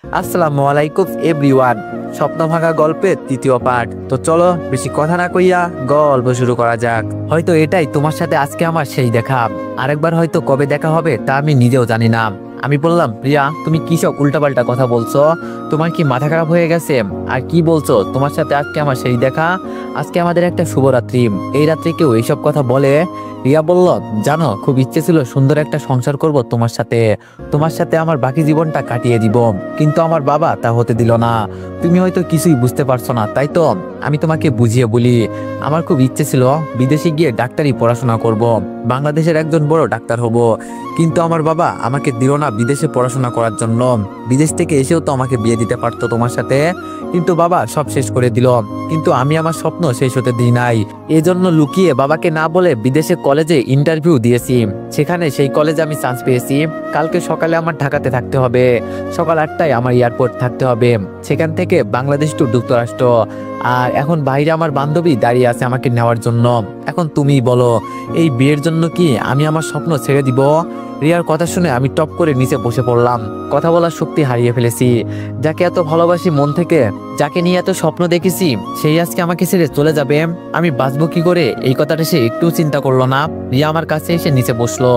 আসসালামু আলাইকুম এভরিওয়ান। স্বপ্ন ভাঙা গল্পের তৃতীয় পার্ট। তো চলো বেশি কথা না কইয়া গল্প শুরু করা যাক। হয়তো এটাই তোমার সাথে আজকে আমার সেই দেখা। আরেকবার হয়তো কবে দেখা হবে তা আমি নিজেও জানি না। আমি বললাম, প্রিয়া তুমি কি সব উল্টাপাল্টা কথা বলছো? তোমার কি মাথা খারাপ হয়ে গেছে? আর কি বলছো? তোমার সাথে আজকে আমার সেই দেখা, আজকে আমাদের একটা শুভরাত্রি, এই রাত্রে কেউ এইসব কথা বলে? রিয়া বলল, জানো খুব ইচ্ছে ছিল সুন্দর একটা সংসার করব তোমার সাথে, তোমার সাথে আমার বাকি জীবনটা কাটিয়ে দিব, কিন্তু আমার বাবা তা হতে দিল না। তুমি হয়তো কিছুই বুঝতে পারছো না, তাই তো আমি তোমাকে বুঝিয়ে বলি। আমার খুব ইচ্ছে ছিল বিদেশে গিয়ে ডাক্তারি পড়াশোনা করব, বাংলাদেশের একজন বড় ডাক্তার হব, কিন্তু আমার বাবা আমাকে দিল না বিদেশে পড়াশোনা করার জন্য। বিদেশ থেকে এসেও তো আমাকে বিয়ে দিতে পারতো তোমার সাথে, কিন্তু বাবা সব শেষ করে দিল। কিন্তু আমি আমার স্বপ্ন শেষ হতে দিই নাই, এজন্য লুকিয়ে বাবাকে না বলে বিদেশে কলেজে ইন্টারভিউ দিয়েছি। সেখানে সেই কলেজে আমি চান্স পেয়েছি। কালকে সকালে আমার ঢাকাতে থাকতে হবে, সকাল 8টায় আমার এয়ারপোর্ট থাকতে হবে, সেখান থেকে বাংলাদেশ টু যুক্তরাষ্ট্র। আর এখন বাইরে আমার বান্ধবী দাঁড়িয়ে আছে আমাকে নেওয়ার জন্য। এখন তুমি বলো, এই বিয়ের জন্য কি আমি আমার স্বপ্ন ছেড়ে দিব? রিয়ার কথা শুনে আমি টপ করে নিচে বসে পড়লাম। কথা বলার শক্তি হারিয়ে ফেলেছি। যাকে এত ভালোবাসি মন থেকে, যাকে নিয়ে এত স্বপ্ন দেখেছি, সেই আজকে আমাকে ছেড়ে চলে যাবে। আমি বাঁচবো কি করে? এই কথাটা সে একটু চিন্তা করলো না। রিয়া আমার কাছে এসে নিচে বসলো।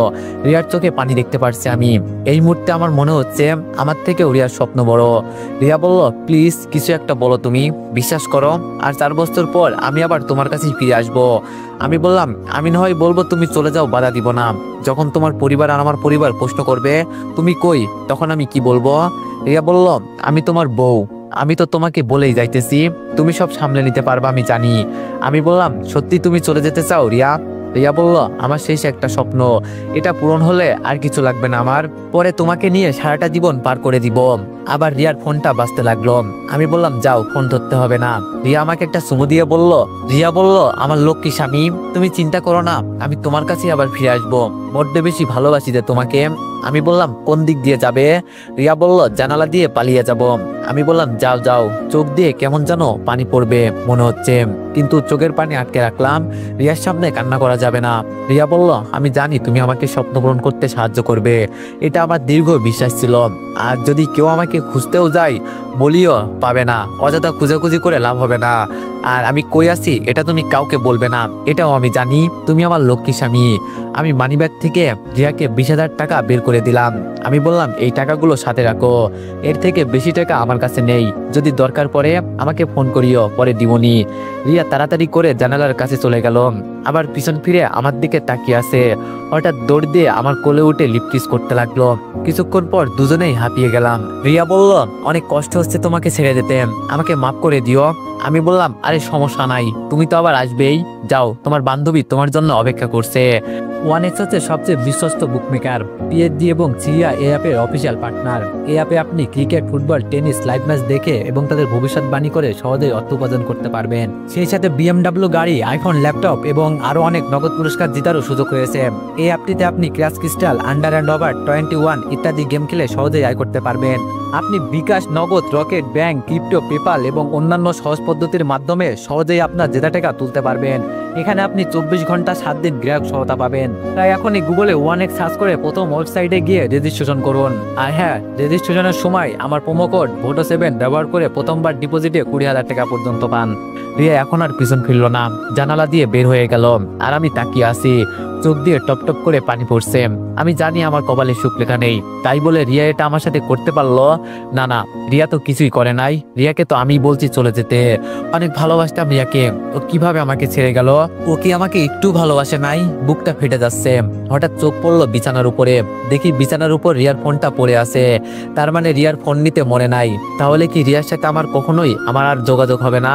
রিয়ার চোখে পানি দেখতে পারছি আমি। এই মুহূর্তে আমার মনে হচ্ছে আমার থেকেও রিয়ার স্বপ্ন বড়। রিয়া বলল, প্লিজ কিছু একটা বলো, তুমি বিশ্বাস করো, আর 4 বছর পর আমি আবার তোমার কাছে ফিরে আসবো। আমি বললাম, আমি না হয় বলবো তুমি চলে যাও, বাধা দিব না। যখন তোমার পরিবার আর আমার পরিবার প্রশ্ন করবে তুমি কই, তখন আমি কি বলবো? রিয়া বলল, আমি তোমার বউ, আমি তো তোমাকে বলেই যাইতেছি, তুমি সব সামলে নিতে পারবা আমি জানি। আমি বললাম, সত্যি তুমি চলে যেতে চাও রিয়া? রিয়া বলল, আমার শেষ একটা স্বপ্ন, এটা পূরণ হলে আর কিছু লাগবে না আমার, পরে তোমাকে নিয়ে সারাটা জীবন পার করে দিব। আবার রিয়ার ফোনটা বাজতে লাগলো। আমি বললাম, যাও, ফোন ধরতে হবে না। রিয়া আমাকে একটা চুমু দিয়ে বলল, রিয়া বলল, আমার লক্ষ্মী স্বামী, তুমি চিন্তা করো না, আমি তোমার কাছে আবার ফিরে আসবো, বড্ড বেশি ভালোবাসি যে তোমাকে। আমি বললাম, কোন দিক দিয়ে যাবে? রিয়া বলল, জানালা দিয়ে পালিয়ে যাব। আমি বললাম, যাও যাও। চোখ দিয়ে কেমন যেন পানি পড়বে মনে হচ্ছে, কিন্তু চোখের পানি আটকে রাখলাম। রিয়ার সামনে কান্না করা যাবে না। রিয়া বলল, আমি জানি তুমি আমাকে স্বপ্ন পূরণ করতে সাহায্য করবে, এটা আমার দীর্ঘ বিশ্বাস ছিল। আর যদি কেউ আমাকে খুঁজতেও যায়, বলিও পাবে না, অযথা খুঁজাখুঁজি করে লাভ হবে না। আর আমি কই আছি এটা তুমি কাউকে বলবে না, এটাও আমি জানি। তুমি আমার লক্ষ্মী স্বামী। আমি মানিব্যাগ থেকে রিয়াকে 20,000 টাকা বের করে দিলাম। আমি বললাম, এই টাকাগুলো সাথে রাখো, এর থেকে বেশি টাকা আমার কাছে নেই, যদি দরকার পড়ে আমাকে ফোন করিও, পরে দিবনি। রিয়া তাড়াতাড়ি করে জানালার কাছে চলে গেল, আবার পিছন ফিরে আমার দিকে তাকিয়ে আছে। হঠাৎ দৌড় দিয়ে আমার কোলে উঠে লিপ কিস করতে লাগলো। কিছুক্ষণ পর দুজনেই হাঁপিয়ে গেলাম। রিয়া বলল, অনেক কষ্ট হচ্ছে তোমাকে ছেড়ে যেতে, আমাকে মাফ করে দিও। আমি বললাম, আরে সমস্যা নাই, তুমি তো আবার আসবেই, যাও, তোমার বান্ধবী তোমার জন্য অপেক্ষা করছে। ওয়ানেক্স হচ্ছে সবচেয়ে বিশ্বস্ত বুকমেকার, পিএসজি এবং সিরিয়া এই অ্যাপের অফিসিয়াল পার্টনার। এই অ্যাপে আপনি cricket, football, tennis live match দেখে এবং তাদের ভবিষ্যৎবাণী করে সহজেই অর্থ উপার্জন করতে পারবেন। সেই সাথে বিএমডব্লিউ গাড়ি, আইফোন, ল্যাপটপ এবং আরো অনেক নগদ পুরস্কার জেতারও সুযোগ রয়েছে। এই অ্যাপটিতে আপনি crash crystal, under and over 21 ইত্যাদি গেম খেলে সহজেই আয় করতে পারবেন। আপনি বিকাশ, নগদ, রকেট, ব্যাংক, ক্রিপ্টো, পেপাল এবং অন্যান্য সহজ পদ্ধতির মাধ্যমে সহজেই আপনার জেতা টাকা তুলতে পারবেন। এখানে আপনি 24 ঘন্টা 7 দিন গ্রাহক সহায়তা পাবেন। তাই এখনই গুগলে ওয়ানেক্স সার্চ করে প্রথম ওয়েবসাইটে গিয়ে রেজিস্ট্রেশন করুন। আর হ্যাঁ, রেজিস্ট্রেশনের সময় আমার প্রোমো কোড VOTO7 ব্যবহার করে প্রথমবার ডিপোজিটে 20,000 টাকা পর্যন্ত পান। রিয়া এখন আর পিছন ফিরল না, জানালা দিয়ে বের হয়ে গেল। আর আমি তাকিয়ে আছি, চোখ দিয়ে টপ টপ করে পানি পড়ছে। আমি জানি আমার কপালে সুখ লেখা নেই, তাই বলে রিয়া এটা আমার সাথে করতে পারলো? না না, রিয়া তো কিছুই করে নাই। রিয়াকে তো আমি বলছি চলে যেতে, অনেক ভালোবাসতাম রিয়াকে, ও কিভাবে আমাকে ছেড়ে গেল? ও কি আমাকে একটু ভালোবাসে নাই? বুকটা ফেটে যাচ্ছে। হঠাৎ চোখ পড়লো বিছানার উপরে, দেখি বিছানার উপর রিয়ার ফোনটা পড়ে আছে। তার মানে রিয়ার ফোন নিতে মনে নাই। তাহলে কি রিয়ার সাথে আমার কখনোই আর যোগাযোগ হবে না?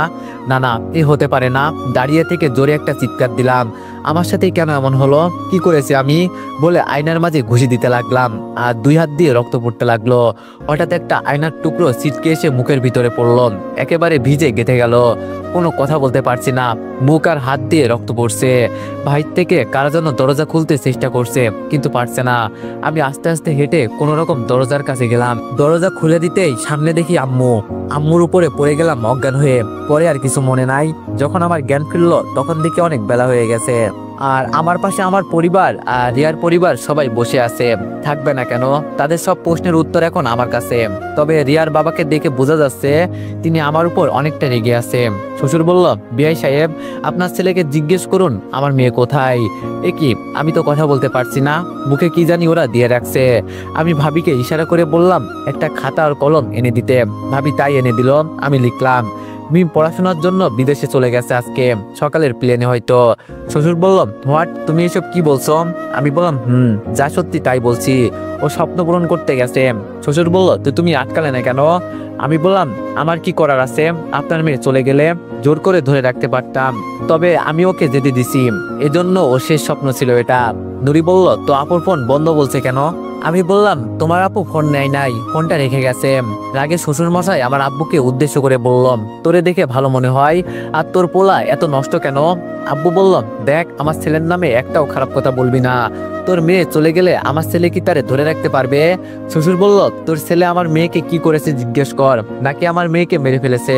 না না, এ হতে পারে না। দাঁড়িয়ে থেকে জোরে একটা চিৎকার দিলাম, আমার সাথেই কেন এমন হলো, কি করেছি আমি বলে আয়নার মাঝে ঘুষি দিতে লাগলাম, আর 2 হাত দিয়ে রক্ত পড়তে লাগলো। হঠাৎ একটা আয়নার টুকরো ছিটকে এসে মুখের ভিতরে পড়লো, একেবারে ভিজে গেঁথে গেল। কোনো কথা বলতে পারছি না, মুখ আর হাত দিয়ে রক্ত পড়ছে। বাহির থেকে কারা যেন দরজা খুলতে চেষ্টা করছে, কিন্তু পারছে না। আমি আস্তে আস্তে হেঁটে কোনো রকম দরজার কাছে গেলাম। দরজা খুলে দিতেই সামনে দেখি আম্মু। আম্মুর উপরে পড়ে গেলাম অজ্ঞান হয়ে। পরে আর কিছু মনে নাই। যখন আমার জ্ঞান ফিরলো তখন দেখি অনেক বেলা হয়ে গেছে। আর আমার পাশে আমার পরিবার আর রিয়ার পরিবার সবাই বসে আছে। থাকবে না কেন? তাদের সব প্রশ্নের উত্তর এখন আমার কাছে। তবে রিয়ার বাবাকে দেখে বোঝা যাচ্ছে তিনি আমার উপর অনেকটা রেগে আছে। শ্বশুর বলল, বিআই সাহেব, আপনার ছেলেকে জিজ্ঞেস করুন আমার মেয়ে কোথায়। এ কি, আমি তো কথা বলতে পারছি না, মুখে কি জানি ওরা দিয়ে রাখছে। আমি ভাবিকে ইশারা করে বললাম একটা খাতা আর কলম এনে দিতে। ভাবি তাই এনে দিল, আমি লিখলাম। মিম পড়াশোনার জন্য বিদেশে চলে গেছে আজকে সকালের প্লেনে হয়তো। শ্বশুর বলল, হোয়াট, তুমি এসব কি বলছো? আমি বললাম, যা সত্যি তাই বলছি, ও স্বপ্ন পূরণ করতে গেছে। শ্বশুর বলল, তো তুমি আটকালে না কেন? আমি বললাম, আমার কি করার আছে? আপনার মেয়ে চলে গেলে জোর করে ধরে রাখতে পারতাম, তবে আমি ওকে যেতে দিছি, এজন্য ও শেষ স্বপ্ন ছিল এটা। নুরি বলল, তো আপুর ফোন বন্ধ বলছে কেন? আমি বললাম, তোমার আপু ফোন নেয় নাই, ফোনটা রেখে গেছে। রাগে শ্বশুর মশাই আমার আব্বুকে উদ্দেশ্য করে বললাম, তোরে দেখে ভালো মনে হয়, আর তোর পোলা এত নষ্ট কেন? আব্বু বলল, দেখ, আমার ছেলের নামে একটাও খারাপ কথা বলবি না, তোর মেয়ে চলে গেলে আমার ছেলে কি তারে ধরে রাখতে পারবে? শ্বশুর বলল, তোর ছেলে আমার মেয়েকে কি করেছে জিজ্ঞেস কর, নাকি আমার মেয়েকে মেরে ফেলেছে।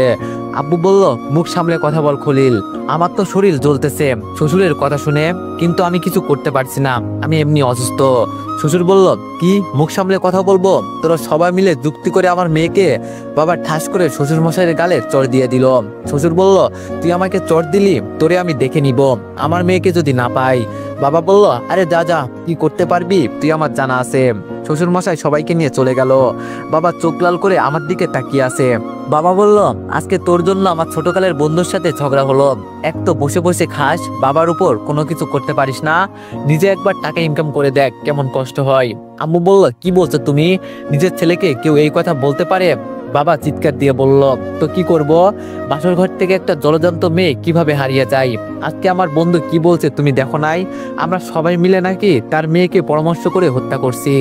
আব্বু বলল, মুখ সামলে কথা বল খলিল, আমার তো শরীর জ্বলতেছে শ্বশুরের কথা শুনে, কিন্তু আমি কিছু করতে পারছি না, আমি এমনি অসুস্থ। শ্বশুর বলল, কি মুখ সামলে কথা বলবো? তোরা সবাই মিলে যুক্তি করে আমার মেয়েকে বাবা ঠাস করে শ্বশুর মশাইয়ের গালে চড় দিয়ে দিল। শ্বশুর বলল, তুই আমাকে চড় দিলি, তোরে আমি দেখে নিব আমার মেয়েকে যদি না পাই। বাবা বলল, আরে যা যা, কি করতে পারবি তুই আমার জানা আছে। শ্বশুর মশাই সবাইকে নিয়ে চলে গেল। বাবা চোখ লাল করে আমার দিকে তাকিয়ে আছে। বাবা বলল, আজকে তোর জন্য আমার ছোটকালের বন্ধুর সাথে ঝগড়া হলো। এক তো বসে বসে খাস, বাবার উপর কোনো কিছু করতে পারিস না, নিজে একবার টাকা ইনকাম করে দেখ কেমন কষ্ট হয়। আম্মু বলল, কি বলছো তুমি? নিজের ছেলেকে কেউ এই কথা বলতে পারে? বাবা চিৎকার দিয়ে বলল, তো কি করব? বাসর ঘর থেকে একটা জলজান্ত মেয়ে কিভাবে হারিয়ে যায়? আজকে আমার বন্ধু কি বলছে তুমি দেখো নাই? আমরা সবাই মিলে নাকি তার মেয়েকে পরামর্শ করে হত্যা করছি।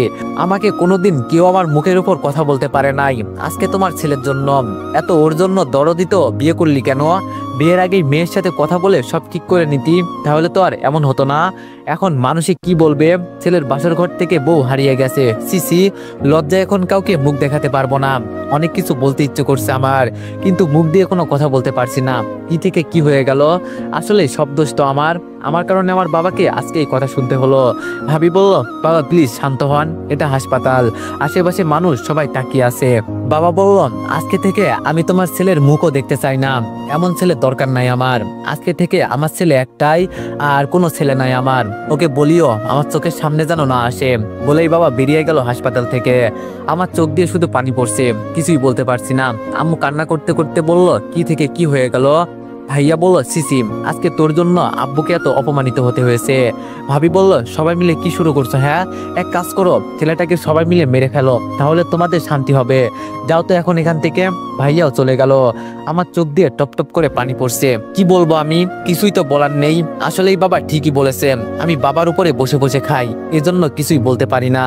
আমাকে কোনোদিন কেউ আমার মুখের উপর কথা বলতে পারে নাই। আজকে তোমার ছেলের জন্য, এত ওর জন্য দরদি তো বিয়ে করলি কেন? বিয়ের আগেই মেয়ের সাথে কথা বলে সব ঠিক করে নিতি, তাহলে তো আর এমন হতো না। এখন মানুষে কি বলবে? ছেলের বাসর ঘর থেকে বউ হারিয়ে গেছে, সিসি, লজ্জায় এখন কাউকে মুখ দেখাতে পারবো না। অনেক কিছু বলতে ইচ্ছে করছে আমার, কিন্তু মুখ দিয়ে কোনো কথা বলতে পারছি না। কি থেকে কি হয়ে গেল? আসলে সব দোষ তো আমার কারণে আমার বাবাকে আজকে এই কথা শুনতে হলো। ভাবি বলল, বাবা প্লিজ শান্ত হন, এটা হাসপাতাল, আশেপাশে মানুষ সবাই তাকিয়ে আছে। বাবা বলল, আজকে থেকে আমি তোমার ছেলের মুখও দেখতে চাই না, এমন ছেলে দরকার নাই আমার। আজকে থেকে আমার ছেলে একটাই, আর কোনো ছেলে নাই আমার, ওকে বলিও আমার চোখের সামনে যেন না আসে। বলেই বাবা বেরিয়ে গেল হাসপাতাল থেকে। আমার চোখ দিয়ে শুধু পানি পড়ছে, কিছুই বলতে পারছি না। আম্মু কান্না করতে করতে বলল, কি থেকে কি হয়ে গেল? ভাইয়া বলল, সিসিম, আজকে তোর জন্য আব্বুকে এত অপমানিত হতে হয়েছে। ভাবি বলল, সবাই মিলে কি শুরু করছো? হ্যাঁ, এক কাজ করো, ছেলেটাকে সবাই মিলে মেরে ফেলো, তাহলে তোমাদের শান্তি হবে। যাও তো এখন এখান থেকে। ভাইয়াও চলে গেল। আমার চোখ দিয়ে টপ টপ করে পানি পড়ছে। কি বলবো আমি? কিছুই তো বলার নেই। আসলেই বাবা ঠিকই বলেছেন, আমি বাবার উপরে বসে বসে খাই, এজন্য কিছুই বলতে পারি না।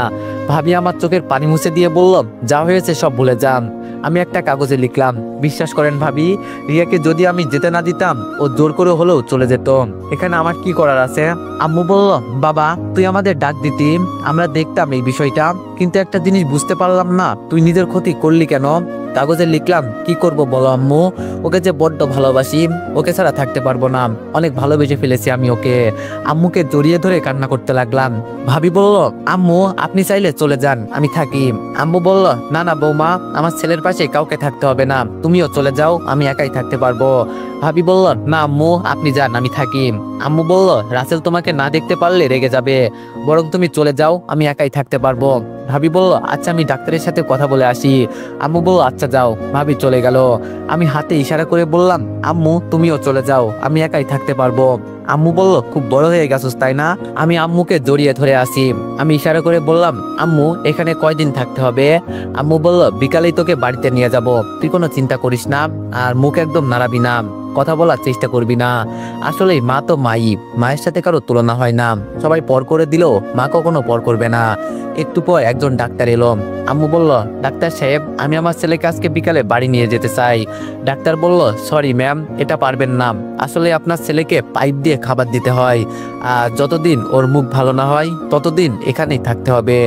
ভাবি আমার চোখের পানি মুছে দিয়ে বলল, যা হয়েছে সব ভুলে যান। আমি একটা কাগজে লিখলাম, বিশ্বাস করেন ভাবি, রিয়াকে যদি আমি যেতে না দিতাম, ও জোর করে হলেও চলে যেত। এখানে আমার কি করার আছে? আম্মু বলল, বাবা তুই আমাদের ডাক দিতি, আমরা দেখতাম এই বিষয়টা, কিন্তু একটা জিনিস বুঝতে পারলাম না, তুই নিজের ক্ষতি করলি কেন? কাগজে লিখলাম, কি করব বলো আম্মু, ওকে যে বড্ড ভালোবাসি, ওকে ছাড়া থাকতে পারবো না, অনেক ভালোবেসে ফেলেছি আমি ওকে। আম্মুকে জড়িয়ে ধরে কান্না করতে লাগলাম। ভাবি বলল, আম্মু আপনি চাইলে চলে যান, আমি থাকি। আম্মু বলল, না না বৌমা, আমার ছেলের পাশে কাউকে থাকতে হবে না, তুমিও চলে যাও, আমি একাই থাকতে পারবো। ভাবি বলল, না আম্মু আপনি যান, আমি থাকি। আম্মু বলল, রাসেল তোমাকে না দেখতে পারলে রেগে যাবে, বরং তুমি চলে যাও, আমি একাই থাকতে পারবো। ভাবি বলল, আচ্ছা আমি ডাক্তারের সাথে কথা বলে আসি। আম্মু বলল, আচ্ছা যাও। ভাবি চলে গেল। আমি হাতে ইশারা করে বললাম, আম্মু তুমিও চলে যাও, আমি একাই থাকতে পারবো। আম্মু বলল, খুব বড় হয়ে গেছস তাই না? আমি আম্মুকে জড়িয়ে ধরে আসি। আমি ইশারা করে বললাম, আম্মু এখানে কয়দিন থাকতে হবে? আম্মু বলল, বিকালেই তোকে বাড়িতে নিয়ে যাব, তুই কোনো চিন্তা করিস না, আর মুখ একদম নাড়াবি না, কথা বলার চেষ্টা করবি না। আসলে মা তো মাই, মায়ের সাথে কারো তুলনা হয় না, সবাই পর করে দিলেও মা কখনো পর করবে না। একটু পর একজন ডাক্তার এলো। আম্মু বলল, ডাক্তার সাহেব আমি আমার ছেলেকে আজকে বিকালে বাড়ি নিয়ে যেতে চাই। ডাক্তার বলল, সরি ম্যাম, এটা পারবেন না, আসলে আপনার ছেলেকে পাইপ দিয়ে খাবার দিতে হয়, আর যতদিন ওর মুখ ভালো না হয় ততদিন এখানেই থাকতে হবে,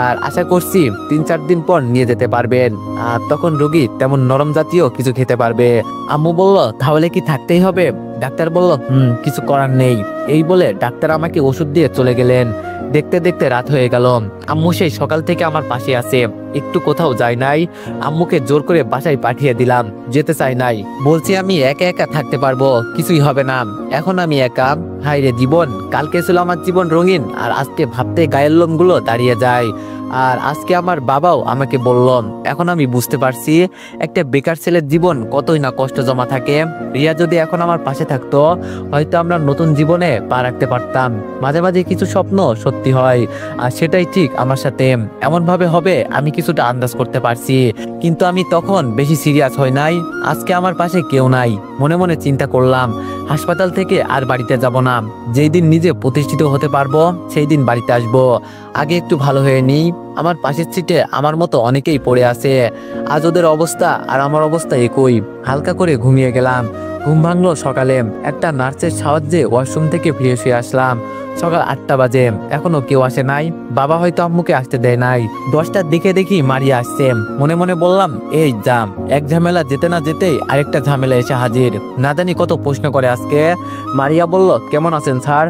আর আশা করছি 3-4 দিন পর নিয়ে যেতে পারবেন, আর তখন রোগী তেমন নরম জাতীয় কিছু খেতে পারবে। আম্মু বলল, তাহলে কি থাকতেই হবে? ডাক্তার বলল, কিছু করার নেই, এই বলে ডাক্তার আমাকে ওষুধ দিয়ে চলে গেলেন। দেখতে দেখতে রাত হয়ে গেল। আম্মু সেই সকাল থেকে আমার পাশে আছে, একটু কোথাও যায় নাই। আম্মুকে জোর করে বাসায় পাঠিয়ে দিলাম, যেতে চাই নাই। বলছি আমি একা একা থাকতে পারবো, কিছুই হবে না। এখন আমি একা। হায় রে জীবন, কালকে ছিল আমার জীবন রঙিন, আর আজকে ভাবতে গায়ের লোমগুলো দাঁড়িয়ে যায়। আর আজকে আমার বাবাও আমাকে বলল, এখন আমি বুঝতে পারছি একটা বেকার ছেলের জীবন কতই না কষ্ট জমা থাকে। রিয়া যদি এখন আমার পাশে থাকতো, হয়তো আমরা নতুন জীবনে পা রাখতে পারতাম। মাঝে মাঝে কিছু স্বপ্ন সত্যি হয়, আর সেটাই ঠিক আমার সাথে এমন ভাবে হবে আমি কিছুটা আন্দাজ করতে পারছি। কিন্তু আমি তখন বেশি সিরিয়াস হই নাই। আজকে আমার পাশে কেউ নাই। মনে মনে চিন্তা করলাম, হাসপাতাল থেকে আর বাড়িতে যাব না। যেই দিন নিজে প্রতিষ্ঠিত হতে পারবো সেই দিন বাড়িতে আসবো। আগে একটু ভালো হয়ে নিই। আমার পাশের সিটে আমার মতো অনেকেই পড়ে আছে। আজ ওদের অবস্থা আর আমার অবস্থা একই। হালকা করে ঘুমিয়ে গেলাম। ঘুম ভাঙলো সকালে। একটা নার্সের সাহায্যে ওয়াশরুম থেকে ফিরে শুয়ে আসলাম। সকাল 8টা বাজে, এখনো কেউ আসে নাই। বাবা হয়তো আম্মুকে আসতে দেয় নাই। 10টার দিকে দেখি মারিয়া আসছে। মনে মনে বললাম, এই জাম, এক ঝামেলা যেতে না যেতেই আরেকটা ঝামেলা এসে হাজির। না জানি কত প্রশ্ন করে আজকে। মারিয়া বলল, কেমন আছেন স্যার?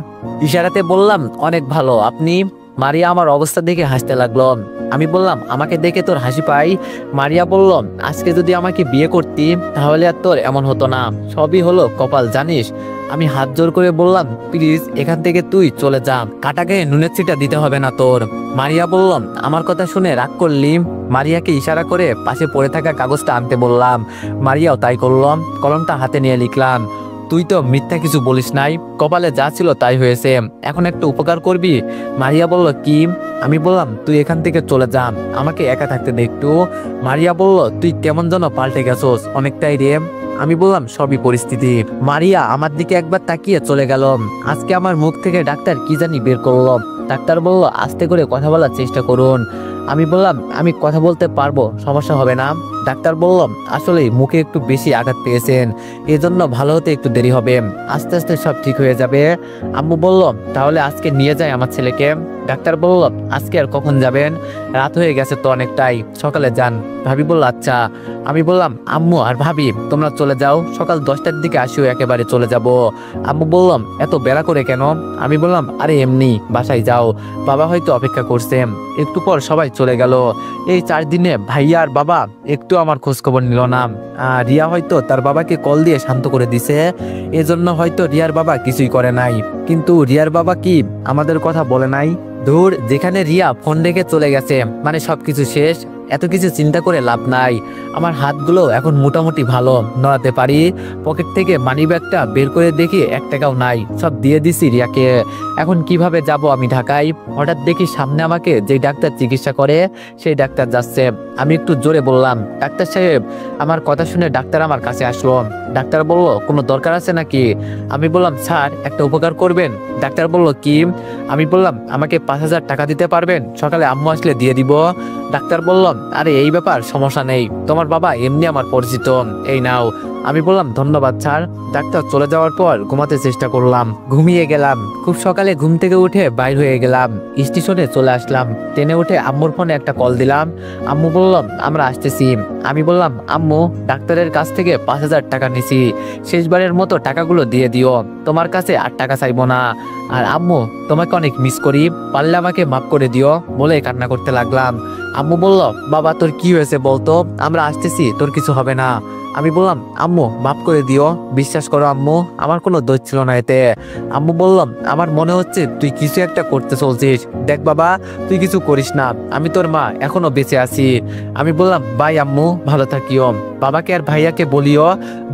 ইশারাতে বললাম, অনেক ভালো, আপনি? মারিয়া আমার অবস্থা দেখে হাসতে লাগলো। আমি বললাম, আমাকে দেখে তোর হাসি পাই? মারিয়া বলল, আজকে যদি আমাকে বিয়ে করতি তাহলে আর তোর এমন হতো না। সবই হলো কপাল, জানিস। আমি হাত জোর করে বললাম, প্লিজ এখান থেকে তুই চলে যা, কাটাকে নুনের ছিটা দিতে হবে না তোর। মারিয়া বলল, আমার কথা শুনে রাগ করলি? মারিয়াকে ইশারা করে পাশে পড়ে থাকা কাগজটা আনতে বললাম। মারিয়াও তাই করলাম। কলমটা হাতে নিয়ে লিখলাম, তুই তো মিথ্যা কিছু বলিস নাই, কপালে যা ছিল তাই হয়েছে, এখন একটু উপকার করবি? মারিয়া বলল, কি? আমি বললাম, তুই এখান থেকে চলে যা, আমাকে একা থাকতে দে একটু। মারিয়া বলল, তুই কেমন যেন পাল্টে গেছোস অনেকটাই রে। আমি বললাম, সবই পরিস্থিতি। মারিয়া আমার দিকে একবার তাকিয়ে চলে গেল। আজকে আমার মুখ থেকে ডাক্তার কি জানি বের করলো। ডাক্তার বলল, আস্তে করে কথা বলার চেষ্টা করুন। আমি বললাম, আমি কথা বলতে পারবো, সমস্যা হবে না। ডাক্তার বলল, আসলে মুখে একটু বেশি আঘাত পেয়েছেন, এজন্য ভালো হতে একটু দেরি হবে, আস্তে আস্তে সব ঠিক হয়ে যাবে। আম্মু বলল, তাহলে আজকে নিয়ে যায় আমার ছেলেকে। ডাক্তার বলল, আজকে আর কখন যাবেন? রাত হয়ে গেছে তো অনেকটাই, সকালে যান। ভাবি বলল, আচ্ছা। আমি বললাম, আম্মু আর ভাবি তোমরা চলে যাও, সকাল 10টার দিকে আসিও, একেবারে চলে যাব। আম্মু বললাম, এত বেলা করে কেন? আমি বললাম, আরে এমনি, বাসায় যাও, বাবা হয়তো অপেক্ষা করছে। একটু পর সবাই চলে গেল। এই 4 দিনে ভাইয়া আর বাবা একটু আমার খোঁজ খবর নিল না। রিয়া হয়তো তার বাবাকে কল দিয়ে শান্ত করে দিছে, এজন্য হয়তো রিয়ার বাবা কিছুই করে নাই। কিন্তু রিয়ার বাবা কি আমাদের কথা বলে নাই? ধুর, যেখানে রিয়া ফোন রেখে চলে গেছে মানে সবকিছু শেষ। এত কিছু চিন্তা করে লাভ নাই। আমার হাতগুলো এখন মোটামুটি ভালো, নড়াতে পারি। পকেট থেকে মানি ব্যাগটা বের করে দেখি 1 টাকাও নাই, সব দিয়ে দিছি রিয়াকে। এখন কিভাবে যাব আমি ঢাকায়? হঠাৎ দেখি সামনে আমাকে যে ডাক্তার চিকিৎসা করে সেই ডাক্তার যাচ্ছে। আমি একটু জোরে বললাম, ডাক্তার সাহেব। আমার কথা শুনে ডাক্তার আমার কাছে আসলো। ডাক্তার বলল, কোনো দরকার আছে নাকি? আমি বললাম, স্যার একটা উপকার করবেন। ডাক্তার বলল, কি? আমি বললাম, আমাকে 5,000 টাকা দিতে পারবেন? সকালে আম্মু আসলে দিয়ে দিব। ডাক্তার বলল, আরে এই ব্যাপার সমস্যা নেই, তোমার বাবা এমনি আমার পরিচিত, এই নাও। আমি বললাম, ধন্যবাদ স্যার। ডাক্তার চলে যাওয়ার পর ঘুমাতে চেষ্টা করলাম, ঘুমিয়ে গেলাম। খুব সকালে ঘুম থেকে উঠে বাইর হয়ে গেলাম, স্টেশনে চলে আসলাম। ট্রেনে উঠে আম্মুর ফোনে একটা কল দিলাম। আম্মু বললাম, আমরা আসতেছি। আমি বললাম, আম্মু ডাক্তারের কাছ থেকে 5,000 টাকা নিছি, শেষবারের মতো টাকাগুলো দিয়ে দিও, তোমার কাছে আর টাকা চাইবো না। আর আম্মু, তোমাকে অনেক মিস করি, পারলে আমাকে মাফ করে দিও, বলে কান্না করতে লাগলাম। আম্মু বলল, বাবা তোর কি হয়েছে বলতো, আমরা আসতেছি, তোর কিছু হবে না। আমি বললাম, আম্মু মাফ করে দিও, বিশ্বাস করো আম্মু, আমার কোনো দোষ ছিল না এতে। আম্মু বললাম, আমার মনে হচ্ছে তুই কিছু একটা করতে চলছিস, দেখ বাবা তুই কিছু করিস না, আমি তোর মা এখনো বেঁচে আছি। আমি বললাম, বাই আম্মু, ভালো থাকিও, বাবাকে আর ভাইয়াকে বলিও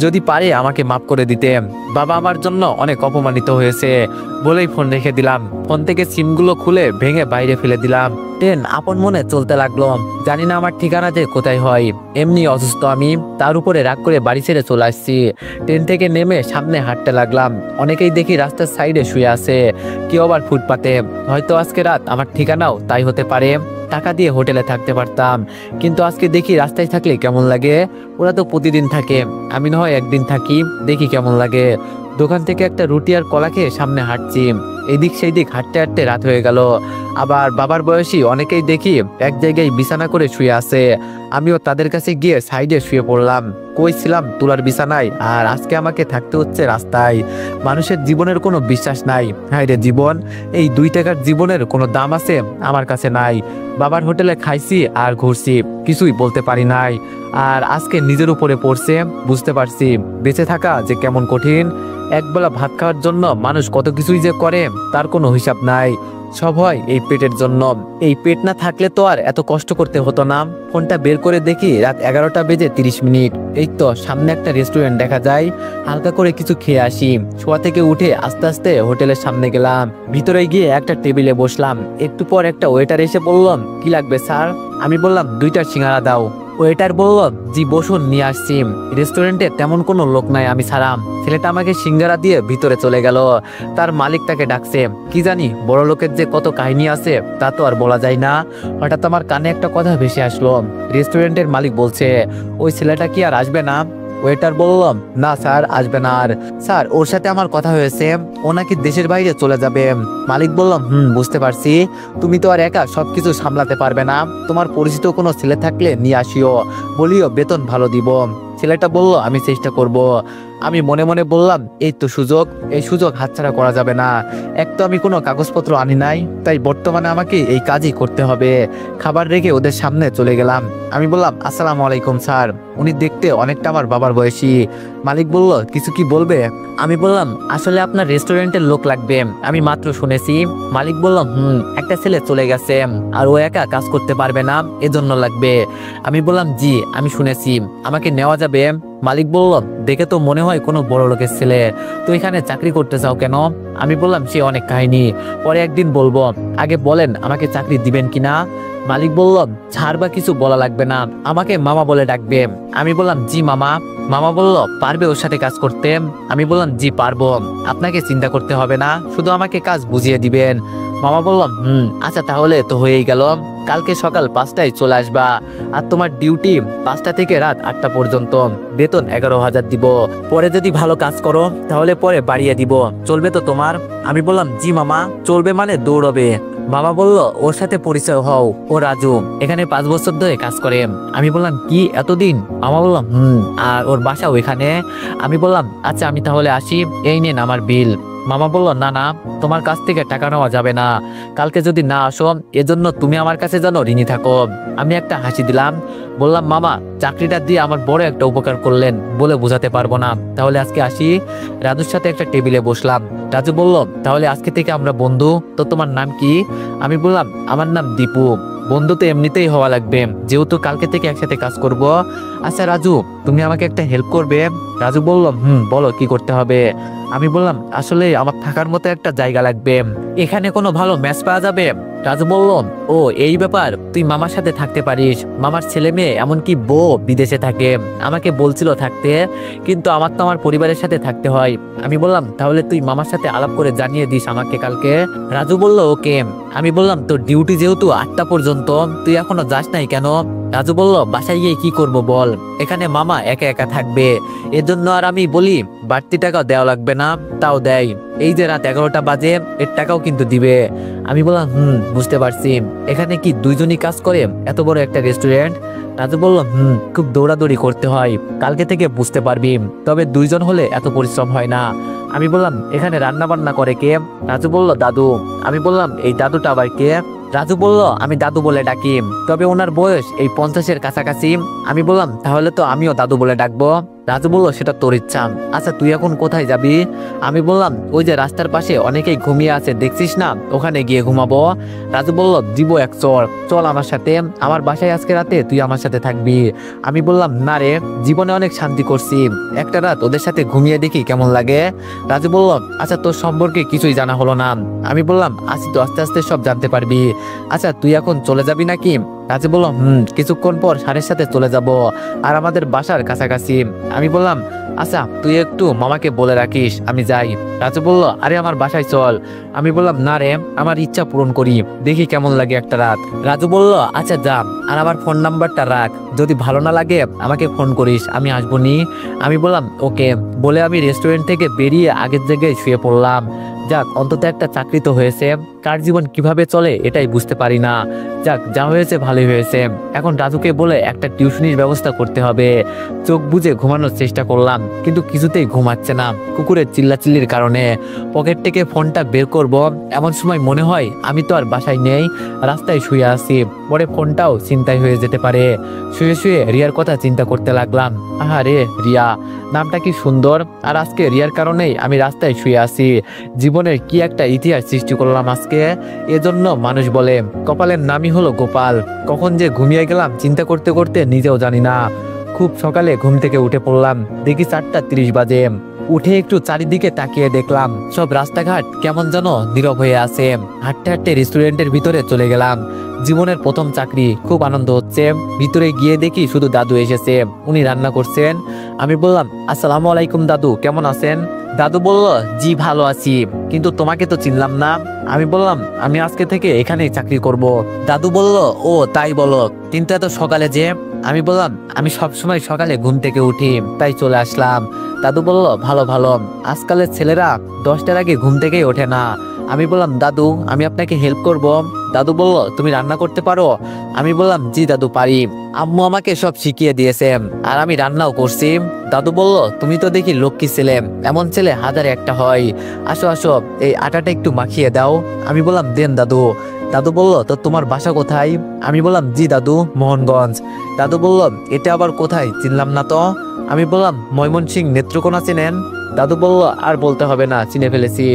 যদি পারে আমাকে মাফ করে দিতে, বাবা আমার জন্য অনেক অপমানিত হয়েছে, বলেই ফোন রেখে দিলাম। ফোন থেকে সিমগুলো খুলে ভেঙে বাইরে ফেলে দিলাম। ট্রেন আপন মনে চলতে লাগলো। জানি না আমার ঠিকানা যে কোথায় হয়, এমনি অসুস্থ আমি, তার উপরে রাগ করে বাড়ি ছেড়ে চলে আসছি। ট্রেন থেকে নেমে সামনে হাঁটতে লাগলাম। অনেকেই দেখি রাস্তার সাইডে শুয়ে আছে, কেউ আবার ফুটপাতে। হয়তো আজকে রাত আমার ঠিকানাও তাই হতে পারে, টাকা দিয়ে হোটেলে থাকতে পারতাম। কিন্তু আজকে দেখি রাস্তায় থাকলে কেমন লাগে, ওরা তো প্রতিদিন থাকে, আমি না হয় একদিন থাকি, দেখি কেমন লাগে। দোকান থেকে একটা রুটি আর কলা খেয়ে সামনে হাঁটছি। এদিক সেই দিক হাঁটতে হাঁটতে রাত হয়ে গেল। আবার বাবার বয়সী অনেকেই দেখি এক জায়গায় বিছানা করে শুয়ে আছে। আমিও তাদের কাছে গিয়ে সাইডে শুয়ে পড়লাম। কই ছিলাম তুলার বিছানায়, আর আজকে আমাকে থাকতে হচ্ছে রাস্তায়। মানুষের জীবনের কোনো বিশ্বাস নাই। হায় রে জীবন, এই 2 টাকার জীবনের কোনো দাম আছে আমার কাছে নাই। বাবার হোটেলে খাইছি আর ঘুরছি, কিছুই বলতে পারি নাই। আর আজকে নিজের উপরে পড়ছে, বুঝতে পারছি বেঁচে থাকা যে কেমন কঠিন। একবেলা ভাত খাওয়ার জন্য মানুষ কত কিছুই যে করে তার কোনো হিসাব নাই। সব হয় এই পেটের জন্য। এই পেট না থাকলে তো আর এত কষ্ট করতে হতো না। ফোনটা বের করে দেখি রাত 11টা বেজে 30 মিনিট। এই তো সামনে একটা রেস্টুরেন্ট দেখা যায়, হালকা করে কিছু খেয়ে আসি। শোয়া থেকে উঠে আস্তে আস্তে হোটেলের সামনে গেলাম। ভিতরে গিয়ে একটা টেবিলে বসলাম। একটু পর একটা ওয়েটার এসে বলল, কি লাগবে স্যার? আমি বললাম 2টা সিঙ্গারা দাও। ওয়েটার বলল, জি বসুন, নিয়ে আসছি। রেস্টুরেন্টে তেমন কোনো লোক নাই আমি ছাড়াম। ছেলেটা আমাকে সিঙ্গারা দিয়ে ভিতরে চলে গেল। তার মালিক তাকে ডাকছে। কি জানি বড় লোকের যে কত কাহিনী আছে তা তো আর বলা যায় না। হঠাৎ আমার কানে একটা কথা ভেসে আসলো। রেস্টুরেন্টের মালিক বলছে, ওই ছেলেটা কি আর আসবে না? ওয়েটার বললাম, না স্যার, আসবে না। আর স্যার, ওর সাথে আমার কথা হয়েছে, ও নাকি দেশের বাইরে চলে যাবে। মালিক বললাম, বুঝতে পারছি। তুমি তো আর একা সবকিছু সামলাতে পারবে না। তোমার পরিচিত কোনো ছেলে থাকলে নিয়ে আসিও, বলিও বেতন ভালো দিব। ছেলেটা বলল, আমি চেষ্টা করব। আমি মনে মনে বললাম, এই তো সুযোগ, এই সুযোগ হাতছাড়া করা যাবে না। এক তো আমি কোনো কাগজপত্র আনি নাই, তাই বর্তমানে আমাকে এই কাজই করতে হবে। খাবার রেখে ওদের সামনে চলে গেলাম। আমি বললাম, আসসালামু আলাইকুম স্যার। উনি দেখতে অনেকটা আমার বাবার বয়সী। মালিক বলল, কিছু কি বলবে? আমি বললাম, আসলে আপনার রেস্টুরেন্টের লোক লাগবে, আমি মাত্র শুনেছি। মালিক বলল, একটা ছেলে চলে গেছে, আর ও একা কাজ করতে পারবে না, এজন্য লাগবে। আমি বললাম, জি আমি শুনেছি, আমাকে নেওয়া যাবে? মালিক বলল, দেখে তো মনে হয় কোনো বড় লোকের ছেলে, তো এখানে চাকরি করতে চাও কেন? আমি বললাম, সে অনেক কাহিনী, পরে একদিন বলবো, আগে বলেন আমাকে চাকরি দিবেন কিনা। মালিক বলল, ছাড় বা কিছু বলা লাগবে না, আমাকে মামা বলে ডাকবে। আমি বললাম, জি মামা। মামা বলল, পারবে ওর সাথে কাজ করতে? আমি বললাম, জি পারবো, আপনাকে চিন্তা করতে হবে না, শুধু আমাকে কাজ বুঝিয়ে দিবেন। মামা বললাম, আচ্ছা তাহলে তো হয়েই গেল। কালকে সকাল 5টায় চলে আসবা, আর তোমার ডিউটি 5টা থেকে রাত 8টা পর্যন্ত, বেতন 11,000 দিব। পরে যদি ভালো কাজ করো তাহলে পরে বাড়িয়ে দিব, চলবে তো তোমার? আমি বললাম, জি মামা। চলবে মানে দৌড়বে। মামা বলল, ওর সাথে পরিচয় হও, ও রাজু, এখানে 5 বছর ধরে কাজ করে। আমি বললাম, কি এতদিন? মামা বললাম, আর ওর বাসাও এখানে। আমি বললাম, আচ্ছা আমি তাহলে আসি, এই নেন আমার বিল। মামা বলল, না না, তোমার কাছ থেকে টাকা নেওয়া যাবে না, কালকে যদি না আসো এজন্য তুমি আমার কাছে যেন ঋণী থাকো। আমি একটা হাসি দিলাম, বললাম, মামা চাকরিটা দিয়ে আমার বড় একটা উপকার করলেন, বলে বোঝাতে পারবো না, তাহলে আজকে আসি। রাজুর সাথে একটা টেবিলে বসলাম। রাজু বলল, তাহলে আজকে থেকে আমরা বন্ধু, তো তোমার নাম কি? আমি বললাম, আমার নাম দীপু। বন্ধু তো এমনিতেই হওয়া লাগবে, যেহেতু কালকে থেকে একসাথে কাজ করব। আচ্ছা রাজু, তুমি আমাকে একটা হেল্প করবে? রাজু বলল, বলো কি করতে হবে। আমি বললাম, আসলে আমার থাকার মতো একটা জায়গা লাগবে, এখানে কোনো ভালো ম্যাচ পাওয়া যাবে? রাজু বলল, ও এই ব্যাপার, তুই মামার সাথে থাকতে পারিস, মামার ছেলে মেয়ে এমনকি বউ বিদেশে থাকে, আমাকে বলছিল থাকতে, কিন্তু আমার তো আমার পরিবারের সাথে থাকতে হয়। আমি বললাম, তাহলে তুই মামার সাথে আলাপ করে জানিয়ে দিস আমাকে কালকে। রাজু বলল, ওকে। আমি বললাম, তোর ডিউটি যেহেতু 8টা পর্যন্ত, তুই এখনো যাস নাই কেন? রাজু বলল, বাসায় গিয়ে কি করব বল, এখানে মামা একা একা থাকবে, এজন্য আর আমি বলি বাড়তি টাকা দেওয়া লাগবে না, তাও দেয়। এই যে রাত 11টা বাজে, এর টাকাও কিন্তু দিবে। আমি বললাম, বুঝতে পারছি। এখানে কি দুইজনই কাজ করে এত বড় একটা রেস্টুরেন্ট? রাজু বলল, খুব দৌড়াদৌড়ি করতে হয়, কালকে থেকে বুঝতে পারবি, তবে 2জন হলে এত পরিশ্রম হয় না। আমি বললাম, এখানে রান্না বান্না করে কে? রাজু বলল, দাদু। আমি বললাম, এই দাদুটা আবার কে? রাজু বলল, আমি দাদু বলে ডাকি, তবে ওনার বয়স এই 50-এর কাছাকাছি। আমি বললাম, তাহলে তো আমিও দাদু বলে ডাকবো। রাজু বলল, সেটা তোর ইচ্ছা। আচ্ছা তুই এখন কোথায় যাবি? আমি বললাম, ওই যে রাস্তার পাশে অনেকেই ঘুমিয়ে আছে দেখছিস না, ওখানে গিয়ে ঘুমাবো। রাজু বলল, দিব এক চল, চল আমার সাথে, আমার বাসায় আজকে রাতে তুই আমার সাথে থাকবি। আমি বললাম, না রে, জীবনে অনেক শান্তি করছি, একটা রাত ওদের সাথে ঘুমিয়ে দেখি কেমন লাগে। রাজু বলল, আচ্ছা তোর সম্পর্কে কিছুই জানা হলো না। আমি বললাম, আছি তো, আস্তে আস্তে সব জানতে পারবি। আচ্ছা তুই এখন চলে যাবি নাকি? রাজু বলল, কিছুক্ষণ পর স্যারের সাথে চলে যাব, আর আমাদের বাসার কাছাকাছি। আমি বললাম, আচ্ছা তুই একটু মামাকে বলে রাখিস আমি যাই। রাজু বলল, আরে আমার বাসায় চল। আমি বললাম, না রে, আমার ইচ্ছা পূরণ করি, দেখি কেমন লাগে একটা রাত। রাজু বলল, আচ্ছা যা, আর আমার ফোন নাম্বারটা রাখ, যদি ভালো না লাগে আমাকে ফোন করিস, আমি আসবো নি। আমি বললাম, ওকে। বলে আমি রেস্টুরেন্ট থেকে বেরিয়ে আগের জায়গায় শুয়ে পড়লাম। যাক অন্তত একটা চাকরি তো হয়েছে। কার জীবন কিভাবে চলে এটাই বুঝতে পারি না। যাক যা হয়েছে ভালোই হয়েছে। এখন রাজুকে বলে একটা টিউশনির ব্যবস্থা করতে হবে। চোখ বুজে ঘুমানোর চেষ্টা করলাম, কিন্তু কিছুতেই ঘুমাচ্ছে না কুকুরের চিল্লাচিল্লির কারণে। পকেট থেকে ফোনটা বের করব, এমন সময় মনে হয় আমি তো আর বাসায় নেই, রাস্তায় শুয়ে আছি, পরে ফোনটাও ছিনতাই হয়ে যেতে পারে। শুয়ে শুয়ে রিয়ার কথা চিন্তা করতে লাগলাম। আহারে রিয়া, নামটা কি সুন্দর। আর আজকে রিয়ার কারণেই আমি রাস্তায় শুয়ে আছি। জীবনের কি একটা ইতিহাস সৃষ্টি করলাম আজকে। এজন্য মানুষ বলে কপালের নামই হলো গোপাল। কখন যে ঘুমিয়ে গেলাম চিন্তা করতে করতে নিজেও জানি না। খুব সকালে ঘুম থেকে উঠে পড়লাম, দেখি 4:30 বাজে। উঠে একটু চারিদিকে তাকিয়ে দেখলাম সব রাস্তাঘাট কেমন যেন নীরব হয়ে আছে। হাঁটতে হাঁটতে রেস্টুরেন্টের ভিতরে চলে গেলাম। জীবনের প্রথম চাকরি, খুব আনন্দ হচ্ছে। ভিতরে গিয়ে দেখি শুধু দাদু এসেছে, উনি রান্না করছেন। আমি বললাম আসসালামু আলাইকুম দাদু, কেমন আছেন? দাদু বলল জি ভালো আছি, কিন্তু তোমাকে তো চিনলাম না। আমি বললাম আমি আজকে থেকে এখানেই চাকরি করব। দাদু বলল ও তাই বলো, কিন্তু এত সকালে যে? আমি বললাম আমি সবসময় সকালে ঘুম থেকে উঠি, তাই চলে আসলাম। দাদু বলল ভালো ভালো, আজকালের ছেলেরা 10টার আগে ঘুম থেকেই ওঠে না। আমি বললাম দাদু আমি আপনাকে হেল্প করব। দাদু বলল তুমি রান্না করতে পারো? আমি বললাম জি দাদু পারি, আম্মু আমাকে সব শিখিয়ে দিয়েছে, আর আমি রান্নাও করছি। দাদু বলল তুমি তো দেখি লক্ষ্মী ছেলে, এমন ছেলে হাজারে একটা হয়। আসো আসো, এই আটাটা একটু মাখিয়ে দাও। আমি বললাম দেন দাদু। দাদু বলল তো তোমার বাসা কোথায়? আমি বললাম জি দাদু মোহনগঞ্জ। দাদু বলল এটা আবার কোথায়, চিনলাম না তো। আমি বললাম ময়মনসিংহ নেত্রকোনা চেনেন? দাদু বলল আর বলতে হবে না, চিনে ফেলেছি।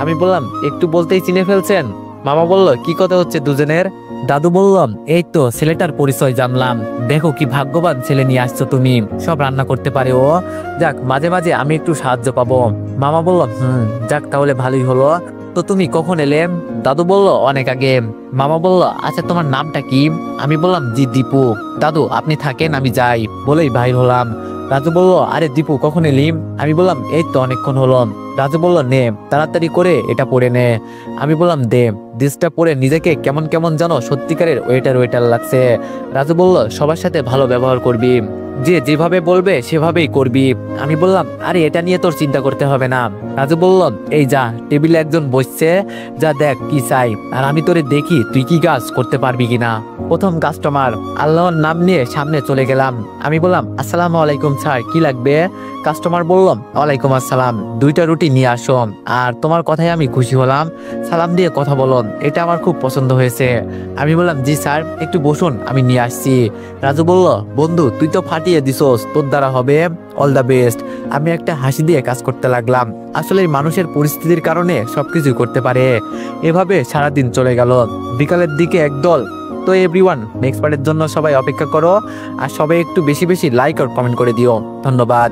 আমি বললাম একটু বলতেই চিনে ফেলছেন? মামা বলল কি কথা হচ্ছে দুজনের? দাদু বলল এই তো ছেলেটার পরিচয় জানলাম, দেখো কি ভাগ্যবান ছেলে নিয়ে আসছো তুমি, সব রান্না করতে পারে ও। যাক মাঝে মাঝে আমি একটু সাহায্য পাবো। মামা বলল যাক তাহলে ভালোই হলো। তো তুমি কখন এলে? দাদু বলল অনেক আগে। মামা বলল আচ্ছা তোমার নামটা কি? আমি বললাম জি দীপু। দাদু আপনি থাকেন, আমি যাই, বলেই বাইর হলাম। রাজু বলল আরে দীপু কখন এলি? আমি বললাম এই তো অনেকক্ষণ হলো। রাজু বলল নে তাড়াতাড়ি করে এটা পরে নে। আমি বললাম দে। ড্রেসটা পরে নিজেকে কেমন কেমন জানো সত্যিকারের ওয়েটার ওয়েটার লাগছে। রাজু বলল সবার সাথে ভালো ব্যবহার করবি, যে যেভাবে বলবে সেভাবেই করবি। আমি বললাম আরে এটা নিয়ে তোর চিন্তা করতে হবে না। রাজু বলল এই যা টেবিলে একজন বসছে, যা দেখ কি চাই, আর আমি তোরে দেখি তুই কি কাজ করতে পারবি কিনা। প্রথম কাস্টমার, আল্লাহর নাম নিয়ে সামনে চলে গেলাম। আমি বললাম আসসালামু আলাইকুম স্যার, কি লাগবে? কাস্টমার বলল ওয়ালাইকুম আসসালাম, 2টা রুটি নিয়ে আসো। আর তোমার কথায় আমি খুশি হলাম, সালাম দিয়ে কথা বলো, এটা আমার খুব পছন্দ হয়েছে। আমি বললাম জি স্যার, একটু বসুন আমি নিয়ে আসছি। রাজু বলল বন্ধু তুই তো ফাটিয়ে দিছোস, তোর দ্বারা হবে, অল দ্য বেস্ট। আমি একটা হাসি দিয়ে কাজ করতে লাগলাম। আসলে মানুষের পরিস্থিতির কারণে সবকিছু করতে পারে। এভাবে সারাদিন চলে গেল। বিকালের দিকে একদল। তো এভরিওয়ান নেক্সট পার্টের জন্য সবাই অপেক্ষা করো, আর সবাই একটু বেশি বেশি লাইক আর কমেন্ট করে দিও। ধন্যবাদ।